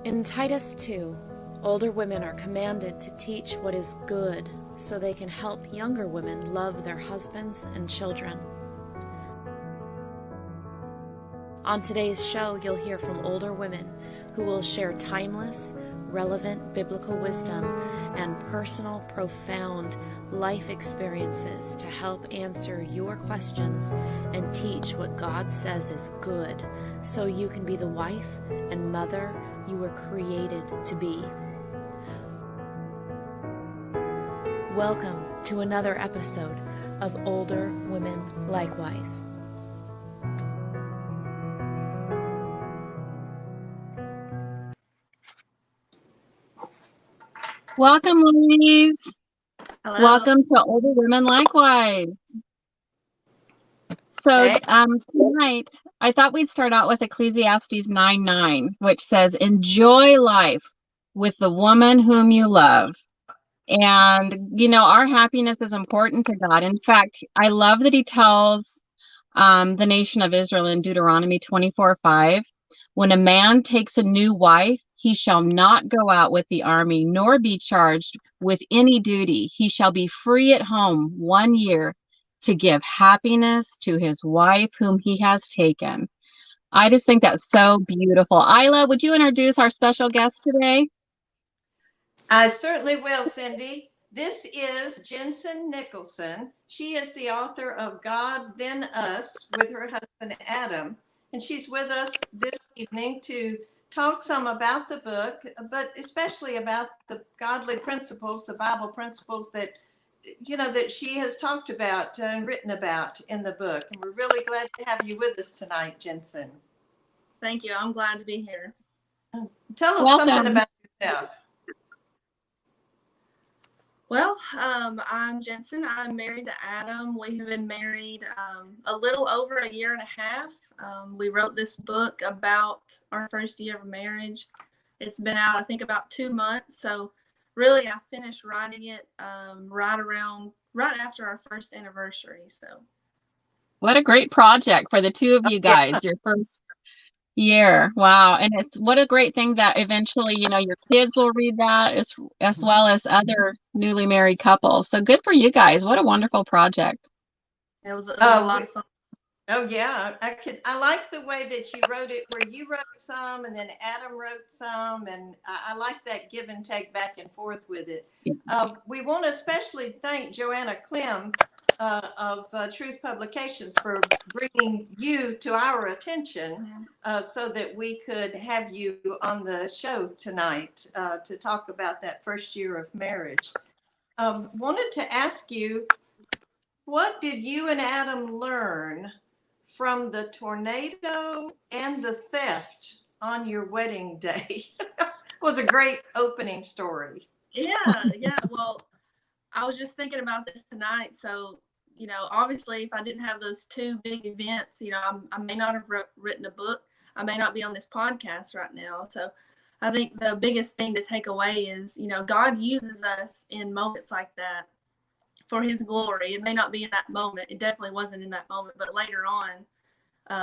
In Titus 2, older women are commanded to teach what is good so they can help younger women love their husbands and children. On today's show, you'll hear from older women who will share timeless, relevant biblical wisdom and personal, profound life experiences to help answer your questions and teach what God says is good so you can be the wife and mother you were created to be. Welcome to another episode of Older Women Likewise. Welcome, ladies. Hello. Welcome to Older Women Likewise. So tonight, I thought we'd start out with Ecclesiastes 9:9, which says, enjoy life with the woman whom you love. And, our happiness is important to God. In fact, I love that he tells the nation of Israel in Deuteronomy 24:5, when a man takes a new wife, he shall not go out with the army, nor be charged with any duty. He shall be free at home 1 year to give happiness to his wife whom he has taken. I just think that's so beautiful. Isla, would you introduce our special guest today? I certainly will, Cindy. This is Jensen Nicholson. She is the author of God, Then Us, with her husband Adam. And she's with us this evening to talk some about the book, but especially about the godly principles, the Bible principles that, that she has talked about and written about in the book. And we're really glad to have you with us tonight, Jensen. Thank you. I'm glad to be here. Tell us something about yourself. Well, I'm Jensen. I'm married to Adam. We have been married a little over a year and a half. We wrote this book about our first year of marriage. It's been out, I think, about 2 months. So really, I finished writing it right after our first anniversary. So what a great project for the two of you guys, your first year. Wow. And what a great thing that eventually, your kids will read that as well as other newly married couples. So good for you guys. What a wonderful project. It was a lot of fun. Oh yeah, I like the way that you wrote it, where you wrote some and then Adam wrote some, and I like that give and take back and forth with it. Yeah. We want to especially thank Joanna Clem of Truth Publications for bringing you to our attention so that we could have you on the show tonight to talk about that first year of marriage. Wanted to ask you, what did you and Adam learn from the tornado and the theft on your wedding day? It was a great opening story. Yeah. Well, I was just thinking about this tonight. So, obviously, if I didn't have those two big events, I may not have written a book. I may not be on this podcast right now. So I think the biggest thing to take away is, God uses us in moments like that for his glory. It may not be in that moment. It definitely wasn't in that moment, but later on,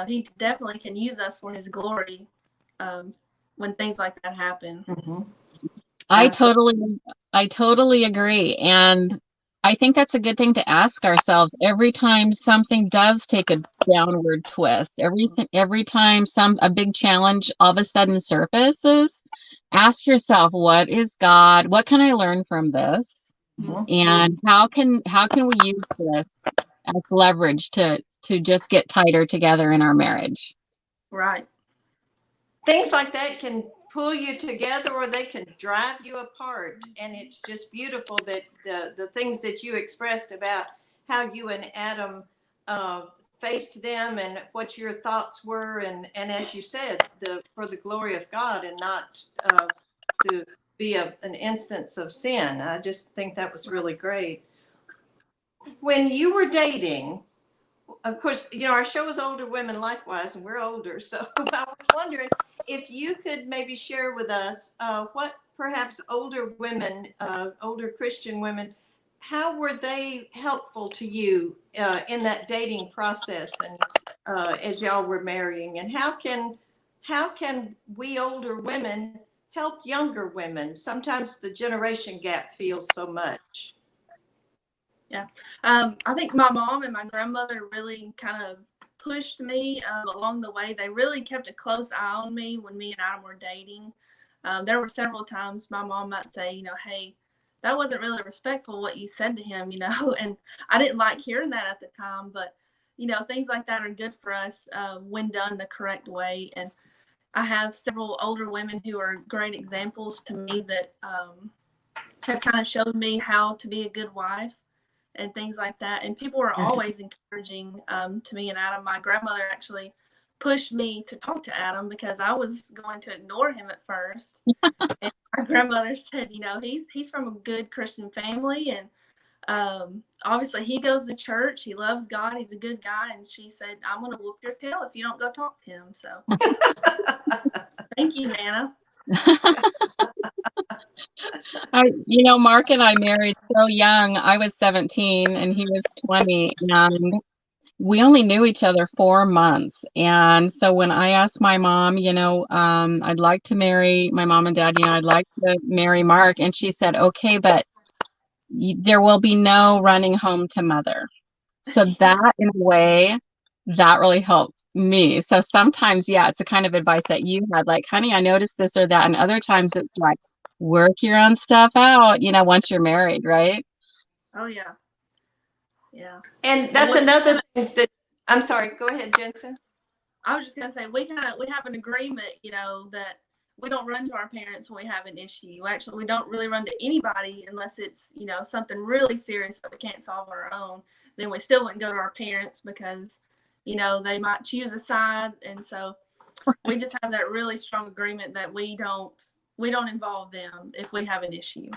he definitely can use us for his glory when things like that happen. Mm-hmm. I totally agree. And I think that's a good thing to ask ourselves every time something does take a downward twist. Every time a big challenge all of a sudden surfaces, ask yourself, what is God? What can I learn from this? Mm-hmm. And how can we use this as leverage to just get tighter together in our marriage? Right. Things like that can pull you together, or they can drive you apart. And it's just beautiful that the things that you expressed about how you and Adam faced them and what your thoughts were, and as you said, for the glory of God and not to be an instance of sin. I just think that was really great. When you were dating, of course, our show is Older Women Likewise, and we're older. So I was wondering if you could maybe share with us what perhaps older women, older Christian women, how were they helpful to you in that dating process and as y'all were marrying? And how can we older women help younger women? Sometimes the generation gap feels so much. Yeah. I think my mom and my grandmother really kind of pushed me along the way. They really kept a close eye on me when me and Adam were dating. There were several times my mom might say, you know, hey, that wasn't really respectful what you said to him, you know, and I didn't like hearing that at the time, but, you know, things like that are good for us when done the correct way. And I have several older women who are great examples to me that have kind of showed me how to be a good wife and things like that. And people were always encouraging to me and Adam. My grandmother actually pushed me to talk to Adam because I was going to ignore him at first. And my grandmother said, you know, he's from a good Christian family, and obviously he goes to church. He loves God. He's a good guy. And she said, I'm going to whoop your tail if you don't go talk to him. So thank you, Nana. Mark and I married so young. I was 17 and he was 20, and we only knew each other 4 months. And so when I asked my mom, I'd like to marry my mom and dad, I'd like to marry Mark. And she said, okay, but there will be no running home to mother. So that, in a way, that really helped me. So sometimes, yeah, it's the kind of advice that you had, like, honey, I noticed this or that. And other times it's like, work your own stuff out, once you're married, right? Oh, yeah. Yeah. And that's another thing that, I'm sorry, go ahead, Jensen. I was just going to say, we have an agreement, that we don't run to our parents when we have an issue. Actually, we don't really run to anybody unless it's, something really serious that we can't solve on our own. Then we still wouldn't go to our parents because, they might choose a side. And so we just have that really strong agreement that we don't involve them if we have an issue.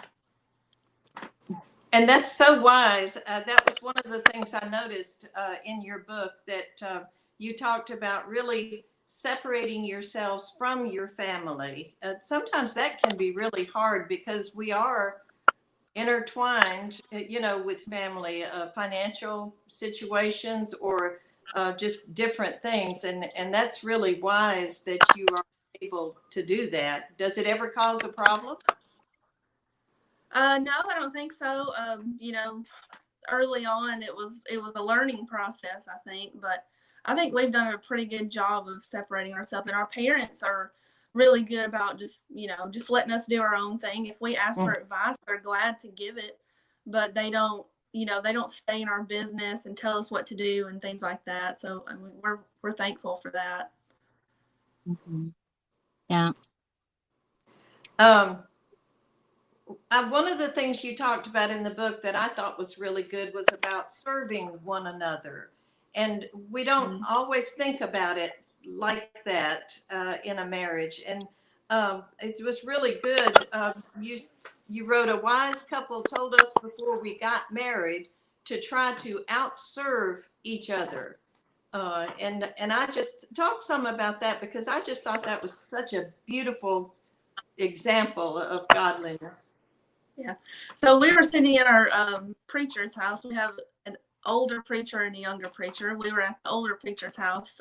And that's so wise. That was one of the things I noticed in your book, that you talked about really separating yourselves from your family. Sometimes that can be really hard because we are intertwined, with family, financial situations, or just different things. And that's really wise that you are able to do that. Does it ever cause a problem? No, I don't think so. Early on it was a learning process, I think, but I think we've done a pretty good job of separating ourselves, and our parents are really good about just letting us do our own thing. If we ask for advice, they're glad to give it, but they don't stay in our business and tell us what to do and things like that. So I mean, we're thankful for that. Mm-hmm. Yeah. One of the things you talked about in the book that I thought was really good was about serving one another. And we don't always think about it like that in a marriage. And it was really good. You wrote, a wise couple told us before we got married to try to outserve each other. And I just talked some about that because I just thought that was such a beautiful example of godliness. Yeah. So we were sitting in our preacher's house. We have an older preacher and a younger preacher. We were at the older preacher's house.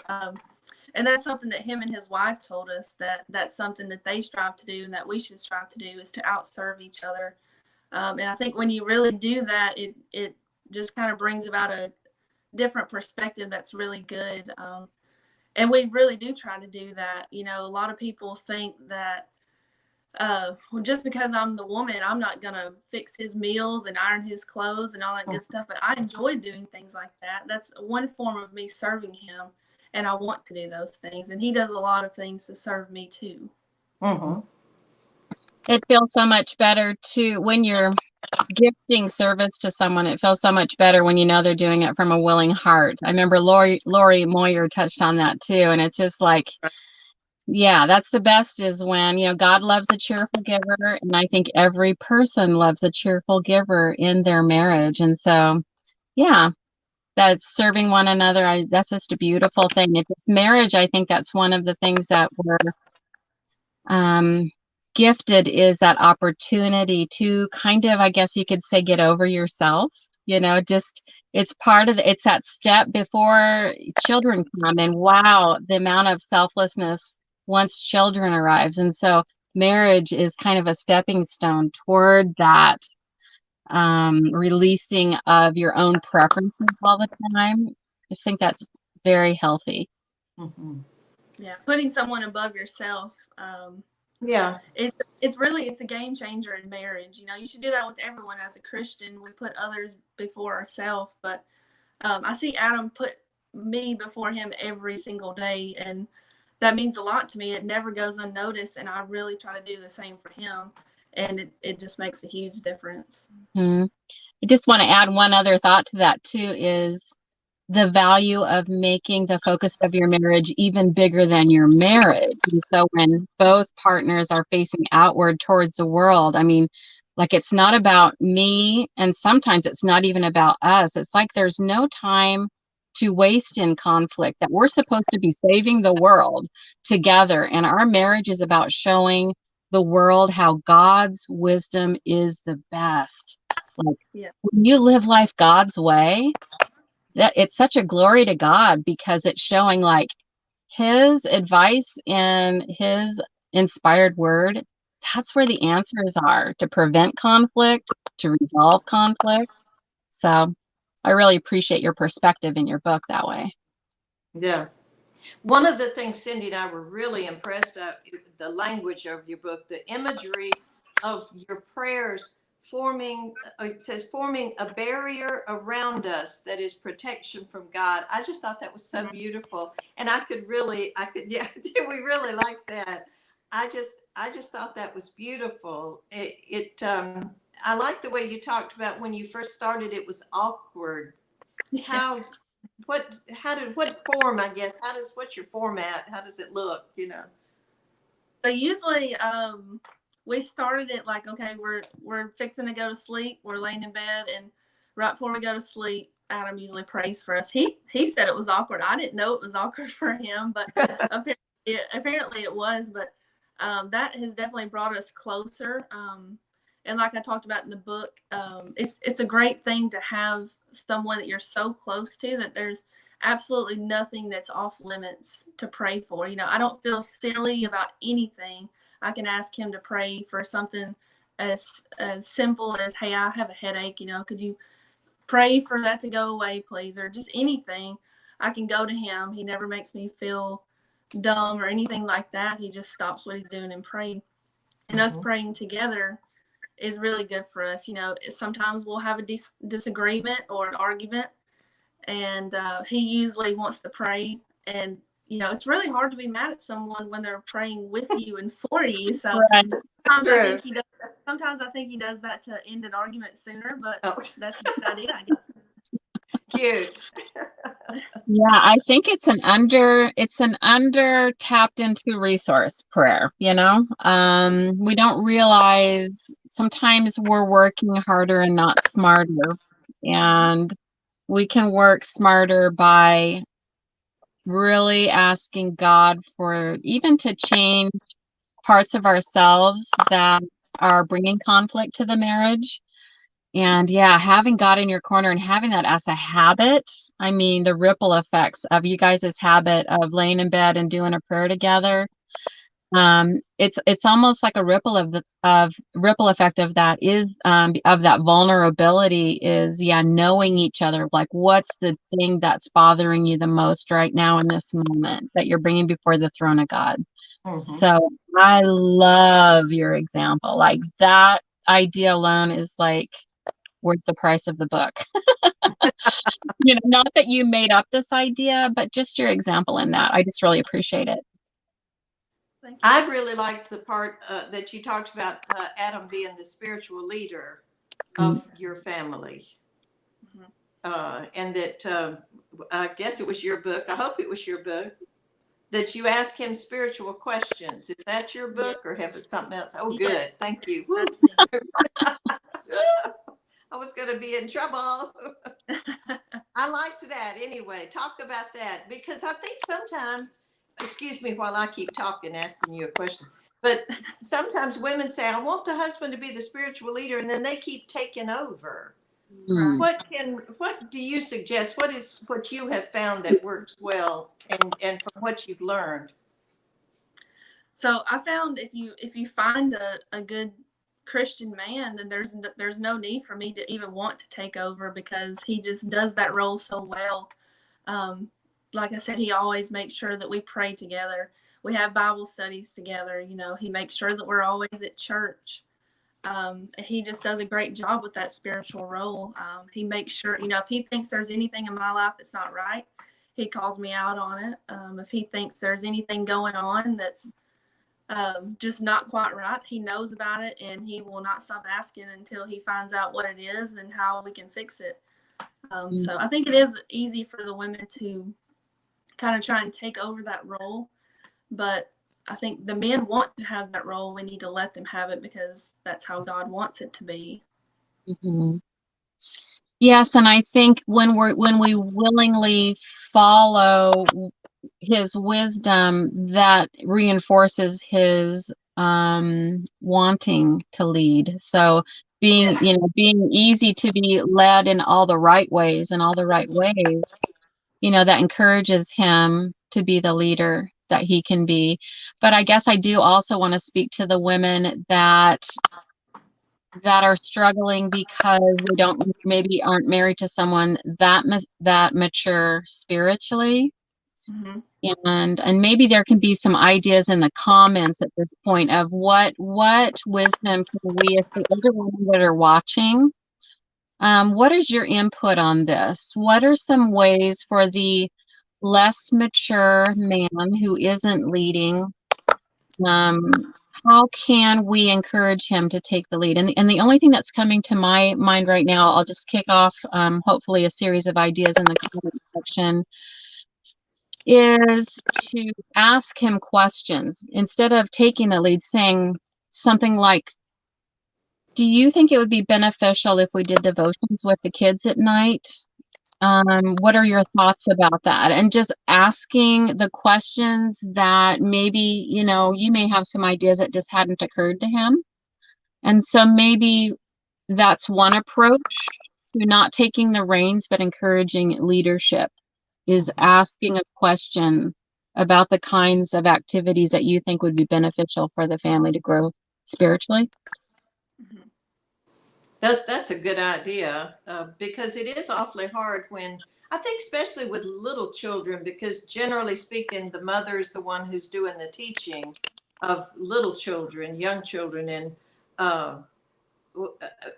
And that's something that him and his wife told us, that's something that they strive to do and that we should strive to do, is to outserve each other. And I think when you really do that, it just kind of brings about a different perspective that's really good. And we really do try to do that. A lot of people think that just because I'm the woman, I'm not gonna fix his meals and iron his clothes and all that good stuff. But I enjoy doing things like that. That's one form of me serving him, and I want to do those things. And he does a lot of things to serve me too. Mm-hmm. It feels so much better when you're gifting service to someone. It feels so much better when they're doing it from a willing heart. I remember Lori Moyer touched on that too, and it's just like, yeah, that's the best, is when, God loves a cheerful giver. And I think every person loves a cheerful giver in their marriage. And so, yeah, that's serving one another. That's just a beautiful thing. It's marriage. I think that's one of the things that we're gifted, is that opportunity to kind of, I guess you could say, get over yourself. It's part of it's that step before children come. And wow, the amount of selflessness once children arrives. And so marriage is kind of a stepping stone toward that releasing of your own preferences all the time. I just think that's very healthy. Mm-hmm. Yeah, putting someone above yourself. Yeah, It's a game changer in marriage. You should do that with everyone. As a Christian, we put others before ourselves. But I see Adam put me before him every single day, and that means a lot to me. It never goes unnoticed, and I really try to do the same for him, and it just makes a huge difference. I just want to add one other thought to that too, is the value of making the focus of your marriage even bigger than your marriage. And so when both partners are facing outward towards the world, I mean, like, it's not about me, and sometimes it's not even about us. It's like there's no time to waste in conflict, that we're supposed to be saving the world together. And our marriage is about showing the world how God's wisdom is the best. Like, when you live life God's way, that it's such a glory to God, because it's showing like his advice and his inspired word. That's where the answers are, to prevent conflict, to resolve conflict. So I really appreciate your perspective in your book that way. yeah. One of the things Cindy and I were really impressed at, the language of your book, the imagery of your prayers forming, it says forming a barrier around us that is protection from God. I just thought that was so beautiful. And yeah, we really like that. I just thought that was beautiful. I like the way you talked about when you first started, it was awkward. What form, I guess, what's your format? How does it look, So usually we started it like, okay, we're fixing to go to sleep. We're laying in bed, and right before we go to sleep, Adam usually prays for us. He said it was awkward. I didn't know it was awkward for him, but apparently it was. But that has definitely brought us closer. And like I talked about in the book, it's a great thing to have someone that you're so close to that there's absolutely nothing that's off limits to pray for. I don't feel silly about anything. I can ask him to pray for something as simple as, hey, I have a headache, could you pray for that to go away, please? Or just anything. I can go to him. He never makes me feel dumb or anything like that. He just stops what he's doing and praying. And us praying together is really good for us. Sometimes we'll have a disagreement or an argument, and he usually wants to pray. And it's really hard to be mad at someone when they're praying with you and for you. So sometimes I think he does that to end an argument sooner, but that's a good idea, I guess. Cute. Yeah, I think it's an under tapped into resource, prayer. We don't realize sometimes we're working harder and not smarter, and we can work smarter by really asking God for even to change parts of ourselves that are bringing conflict to the marriage. And yeah, having God in your corner and having that as a habit, I mean, the ripple effects of you guys' habit of laying in bed and doing a prayer together, it's almost like a ripple effect of that is of that vulnerability is knowing each other, like what's the thing that's bothering you the most right now in this moment that you're bringing before the throne of God. So I love your example. Like, that idea alone is like worth the price of the book. Not that you made up this idea, but just your example in that. I just really appreciate it. I really liked the part that you talked about Adam being the spiritual leader of your family. And that I guess it was your book. I hope it was your book that you ask him spiritual questions. Is that your book or have it something else? Oh, good. Thank you. I was going to be in trouble. I liked that anyway. Talk about that, because I think sometimes, excuse me while I keep talking, asking you a question, but sometimes women say, I want the husband to be the spiritual leader, and then they keep taking over. What do you suggest? What you have found that works well and from what you've learned? So I found if you find a good Christian man, then there's no need for me to even want to take over, because he just does that role so well. Um, like I said, he always makes sure that we pray together. We have Bible studies together. You know, he makes sure that we're always at church. And he just does a great job with that spiritual role. He makes sure, you know, if he thinks there's anything in my life that's not right, he calls me out on it. If he thinks there's anything going on that's just not quite right, he knows about it, and he will not stop asking until he finds out what it is and how we can fix it. So I think it is easy for the women to kind of try and take over that role, but I think the men want to have that role. We need to let them have it, because that's how God wants it to be. Mhm. Yes, and I think when we willingly follow his wisdom, that reinforces his wanting to lead. So being, Yes. being easy to be led in all the right ways, that encourages him to be the leader that he can be. But I guess I do also want to speak to the women that are struggling because they maybe aren't married to someone that mature spiritually. Mm-hmm. And maybe there can be some ideas in the comments at this point of what wisdom can we, as the older women that are watching, what is your input on this? What are some ways for the less mature man who isn't leading, how can we encourage him to take the lead? And the only thing that's coming to my mind right now, I'll just kick off hopefully a series of ideas in the comment section, is to ask him questions instead of taking the lead, saying something like, do you think it would be beneficial if we did devotions with the kids at night? What are your thoughts about that? And just asking the questions that maybe, you may have some ideas that just hadn't occurred to him. And so maybe that's one approach to not taking the reins, but encouraging leadership, is asking a question about the kinds of activities that you think would be beneficial for the family to grow spiritually. That's a good idea, because it is awfully hard when, I think, especially with little children, because generally speaking, the mother is the one who's doing the teaching of little children, young children, and uh,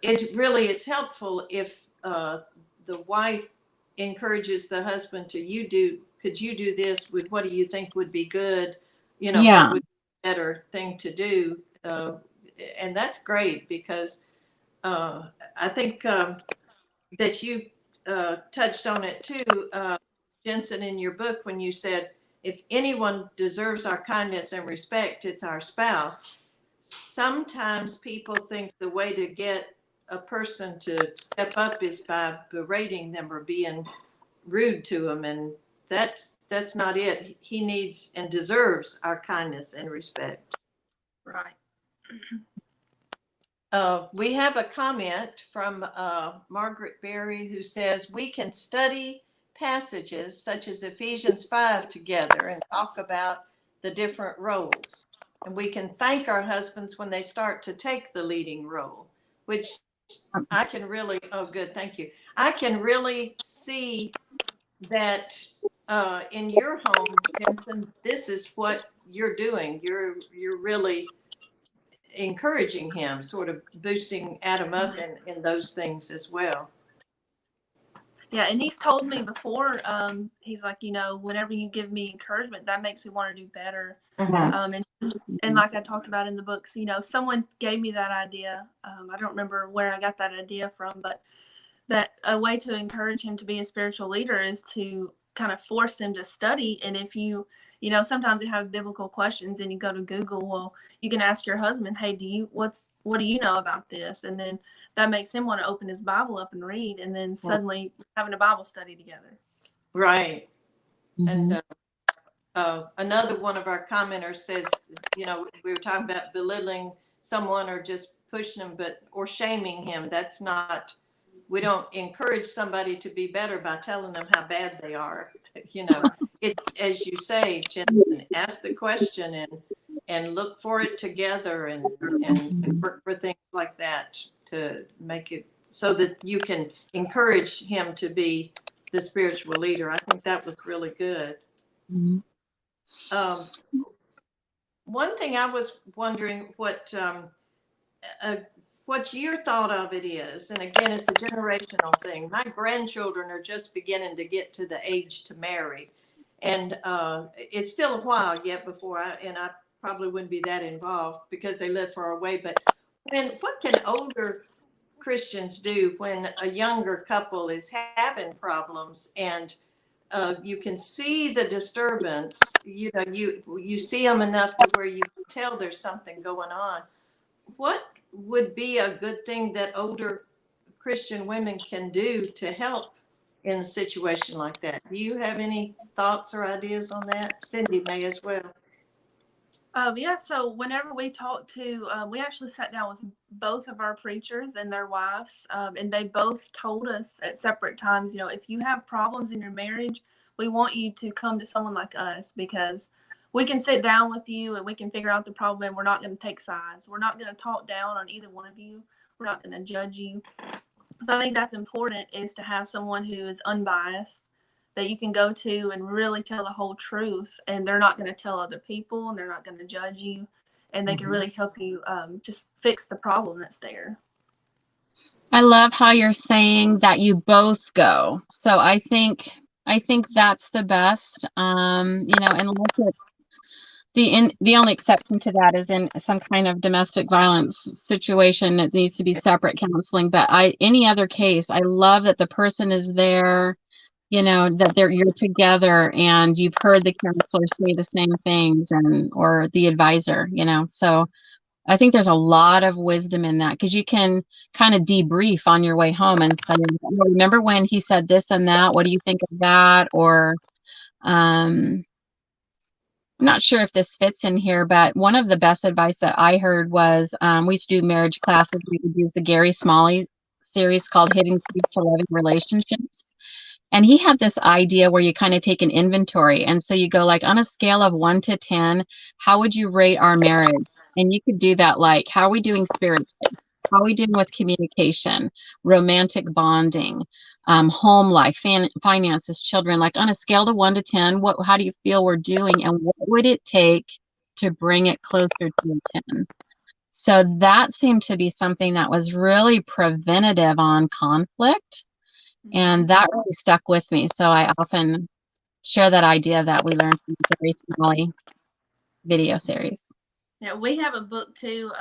it really is helpful if the wife encourages the husband to, could you do this? What do you think would be good? Yeah. What would be a better thing to do? And that's great, because I think that you touched on it too, Jensen, in your book, when you said, if anyone deserves our kindness and respect, it's our spouse. Sometimes people think the way to get a person to step up is by berating them or being rude to them, and that's not it. He needs and deserves our kindness and respect. Right. We have a comment from Margaret Berry, who says, we can study passages such as Ephesians 5 together and talk about the different roles. And we can thank our husbands when they start to take the leading role, which I can really, oh, good, thank you. I can really see that in your home, Jensen, this is what you're doing. You're really encouraging him, sort of boosting Adam up in those things as well. Yeah, and he's told me before, he's like, whenever you give me encouragement, that makes me want to do better. Yes. And like I talked about in the books, someone gave me that idea. I don't remember where I got that idea from, but that a way to encourage him to be a spiritual leader is to kind of force him to study. And if sometimes you have biblical questions and you go to Google, well, you can ask your husband, hey, what do you know about this? And then that makes him want to open his Bible up and read. And then suddenly having a Bible study together. Right. Mm-hmm. And another one of our commenters says, we were talking about belittling someone or just pushing them, or shaming him. That's not, we don't encourage somebody to be better by telling them how bad they are. It's, as you say, Jensen, ask the question and look for it together and work for things like that to make it so that you can encourage him to be the spiritual leader. I think that was really good. Mhm. One thing I was wondering what your thought of it is, and again, it's a generational thing. My grandchildren are just beginning to get to the age to marry, and it's still a while yet before I probably wouldn't be that involved because they live far away. But what can older Christians do when a younger couple is having problems and you can see the disturbance? You know, you see them enough to where you can tell there's something going on. What would be a good thing that older Christian women can do to help in a situation like that? Do you have any thoughts or ideas on that? Cindy may as well. Yeah, so whenever we talked to, we actually sat down with both of our preachers and their wives, and they both told us at separate times, you know, if you have problems in your marriage, we want you to come to someone like us because we can sit down with you and we can figure out the problem, and we're not going to take sides. We're not going to talk down on either one of you. We're not going to judge you. So I think that's important, is to have someone who is unbiased that you can go to and really tell the whole truth, and they're not going to tell other people, and they're not going to judge you, and they can really help you just fix the problem that's there. I love how you're saying that you both go. So I think that's the best. You know, unless it's the only exception to that is in some kind of domestic violence situation that needs to be separate counseling. But any other case, I love that the person is there, you know, that you're together and you've heard the counselor say the same things, or the advisor, you know. So I think there's a lot of wisdom in that, because you can kind of debrief on your way home and say, remember when he said this and that? What do you think of that? Or I'm not sure if this fits in here, but one of the best advice that I heard was, we used to do marriage classes. We would use the Gary Smalley series called Hidden Keys to Loving Relationships. And he had this idea where you kind of take an inventory. And so you go like, on a scale of 1 to 10, how would you rate our marriage? And you could do that like, how are we doing spiritually? How are we doing with communication, romantic bonding, home life, finances, children? Like on a scale of 1 to 10, how do you feel we're doing? And what would it take to bring it closer to a 10? So that seemed to be something that was really preventative on conflict. And that really stuck with me. So I often share that idea that we learned from the Gary Smalley video series. Yeah, we have a book too.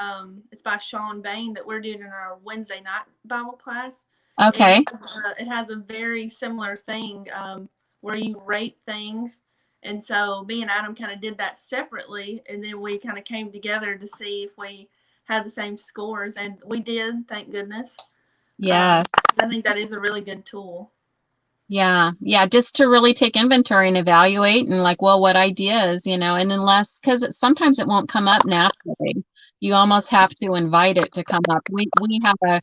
It's by Sean Bain that we're doing in our Wednesday night Bible class. Okay. It has a very similar thing where you rate things. And so me and Adam kind of did that separately. And then we kind of came together to see if we had the same scores. And we did, thank goodness. Yeah. I think that is a really good tool. Yeah. Just to really take inventory and evaluate and like, well, what ideas, you know, and because sometimes it won't come up naturally. You almost have to invite it to come up. We have a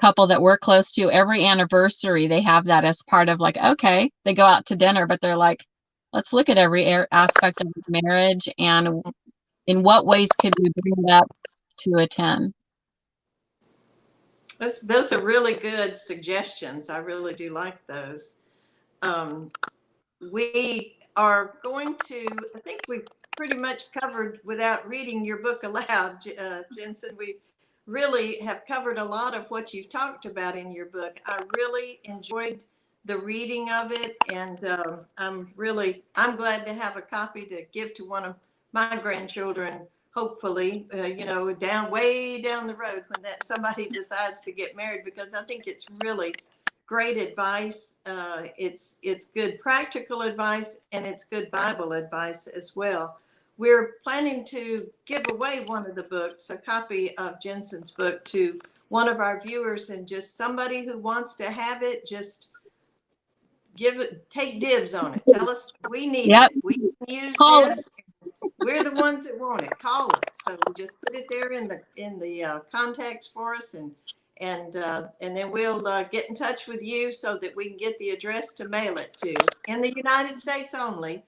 couple that we're close to. Every anniversary, they have that as part of like, okay, they go out to dinner, but they're like, let's look at every aspect of marriage and in what ways could we bring it up to a 10. Those are really good suggestions. I really do like those. We are going to, I think we've pretty much covered, without reading your book aloud, Jensen, we really have covered a lot of what you've talked about in your book. I really enjoyed the reading of it, and I'm glad to have a copy to give to one of my grandchildren, hopefully, way down the road when somebody decides to get married, because I think it's really great advice. It's good practical advice, and it's good Bible advice as well. We're planning to give away one of the books, a copy of Jensen's book, to one of our viewers, and just somebody who wants to have it, just take dibs on it. Tell us we need it. We can use this. We're the ones that want it. Call us. So we just put it there in the contacts for us, and then we'll get in touch with you so that we can get the address to mail it to, in the United States only.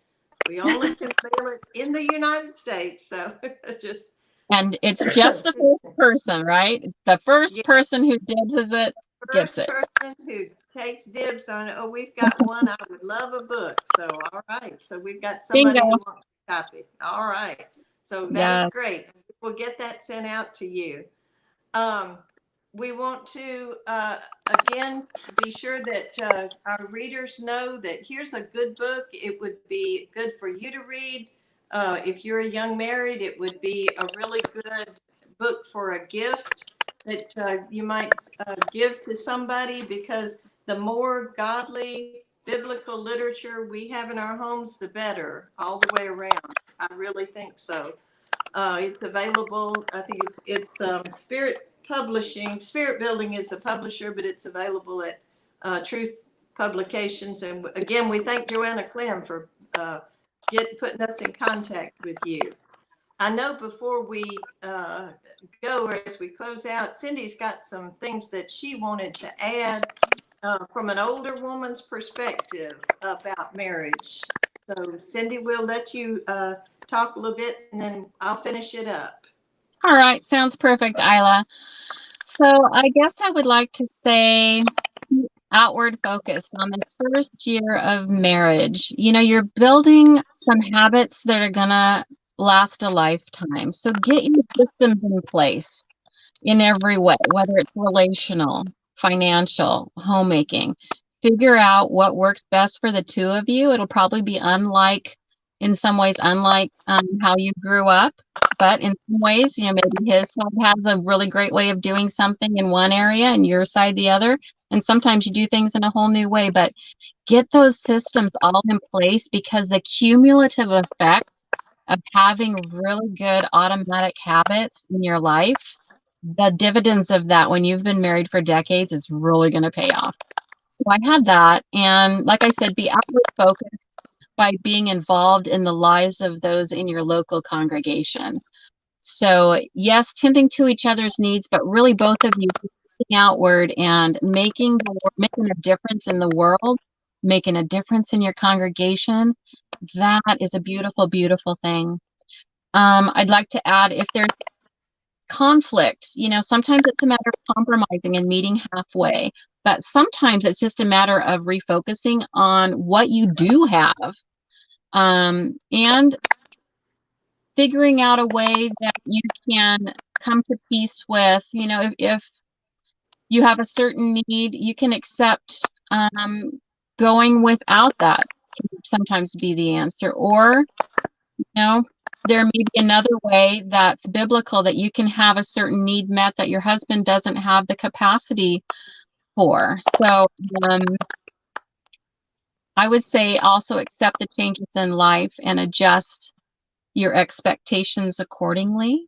We only can mail it in the United States. So just And it's just the first person, right? The first yeah, person who dibs it gets first it. person who takes dibs on it. Oh, we've got one. I would love a book. So all right. So we've got somebody Bingo. who wants a copy. All right. So that Yeah. is great. We'll get that sent out to you. We want to, again, be sure that our readers know that here's a good book. It would be good for you to read. If you're a young married, it would be a really good book for a gift that you might give to somebody, because the more godly biblical literature we have in our homes, the better all the way around. I really think so. It's available. I think it's Spirit Publishing. Spirit Building is the publisher, but it's available at Truth Publications. And again, we thank Joanna Clem for putting us in contact with you. I know before we go, or as we close out, Cindy's got some things that she wanted to add from an older woman's perspective about marriage. So Cindy, we'll let you talk a little bit, and then I'll finish it up. All right. Sounds perfect, Isla. So I guess I would like to say outward focused on this first year of marriage. You know, you're building some habits that are going to last a lifetime. So get your systems in place in every way, whether it's relational, financial, homemaking. Figure out what works best for the two of you. It'll probably be in some ways, unlike how you grew up. But in some ways, you know, maybe his side has a really great way of doing something in one area and your side the other. And sometimes you do things in a whole new way. But get those systems all in place, because the cumulative effect of having really good automatic habits in your life, the dividends of that when you've been married for decades is really going to pay off. So I had that. And like I said, be outward focused by being involved in the lives of those in your local congregation. So yes, tending to each other's needs, but really both of you facing outward and making a difference in the world, making a difference in your congregation. That is a beautiful, beautiful thing. I'd like to add, if there's conflict, you know, sometimes it's a matter of compromising and meeting halfway, but sometimes it's just a matter of refocusing on what you do have, and figuring out a way that you can come to peace with, you know, if you have a certain need, you can accept going without that can sometimes be the answer. Or, you know, there may be another way that's biblical, that you can have a certain need met that your husband doesn't have the capacity for. So I would say also accept the changes in life and adjust your expectations accordingly.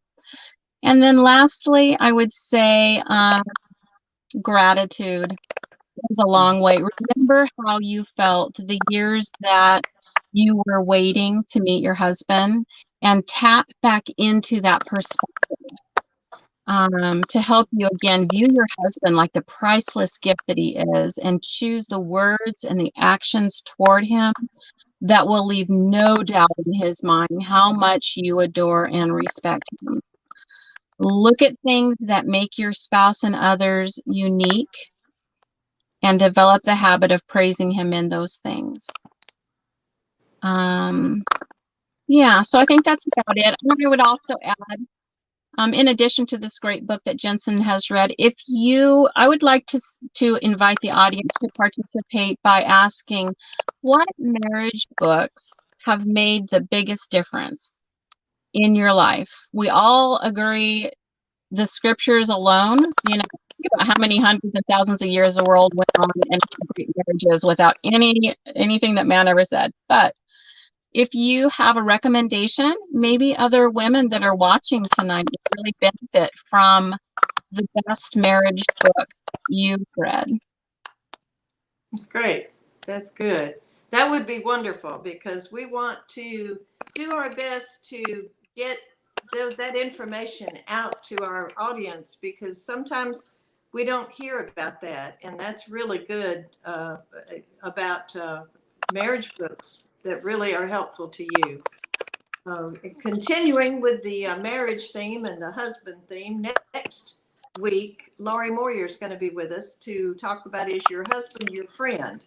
And then lastly, I would say gratitude goes a long way. Remember how you felt the years that you were waiting to meet your husband, and tap back into that perspective to help you again view your husband like the priceless gift that he is, and choose the words and the actions toward him that will leave no doubt in his mind how much you adore and respect him. Look at things that make your spouse and others unique, and develop the habit of praising him in those things. Yeah, so I think that's about it. I would also add, in addition to this great book that Jensen has read, I would like to invite the audience to participate by asking, what marriage books have made the biggest difference in your life? We all agree the scriptures alone, you know, think about how many hundreds and thousands of years the world went on and complete marriages without anything that man ever said. But if you have a recommendation, maybe other women that are watching tonight would really benefit from the best marriage books you've read. That's great. That's good. That would be wonderful, because we want to do our best to get that information out to our audience, because sometimes we don't hear about that, and that's really good about marriage books. that really are helpful to you. Continuing with the marriage theme and the husband theme, next week, Laurie Moyer is going to be with us to talk about, is your husband your friend?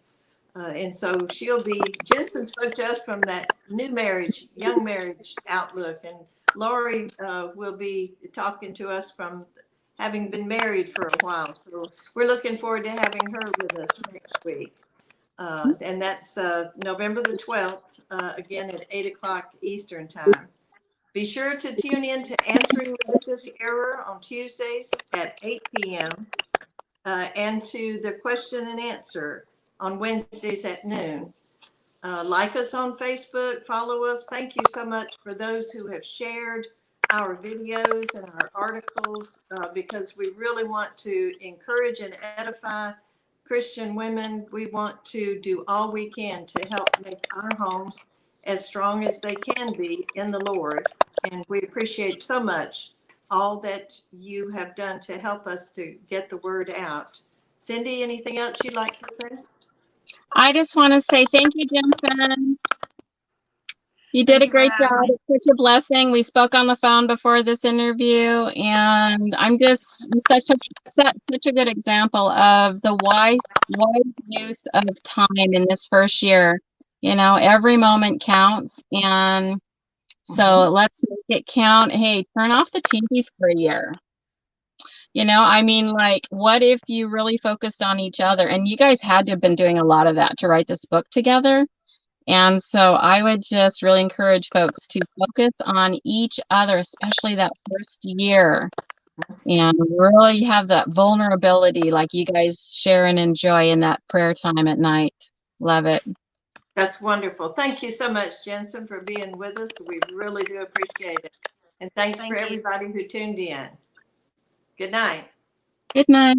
And so Jensen spoke to us from that new marriage, young marriage outlook, and Laurie will be talking to us from having been married for a while. So we're looking forward to having her with us next week. And that's November the 12th, again at 8 o'clock Eastern time. Be sure to tune in to Answering Religious Error on Tuesdays at 8 p.m. And to the question and answer on Wednesdays at noon. Like us on Facebook, follow us. Thank you so much for those who have shared our videos and our articles, because we really want to encourage and edify Christian women. We want to do all we can to help make our homes as strong as they can be in the Lord. And we appreciate so much all that you have done to help us to get the word out. Cindy, anything else you'd like to say? I just want to say thank you, Jensen. You did a great job. It's such a blessing. We spoke on the phone before this interview, and I'm just such a good example of the wise use of time in this first year. You know, every moment counts, and so let's make it count. Hey, turn off the TV for a year. You know, I mean, like, what if you really focused on each other? And you guys had to have been doing a lot of that to write this book together. And so I would just really encourage folks to focus on each other, especially that first year, and really have that vulnerability like you guys share and enjoy in that prayer time at night. Love it. That's wonderful. Thank you so much, Jensen, for being with us. We really do appreciate it. And thanks for everybody who tuned in. Good night. Good night.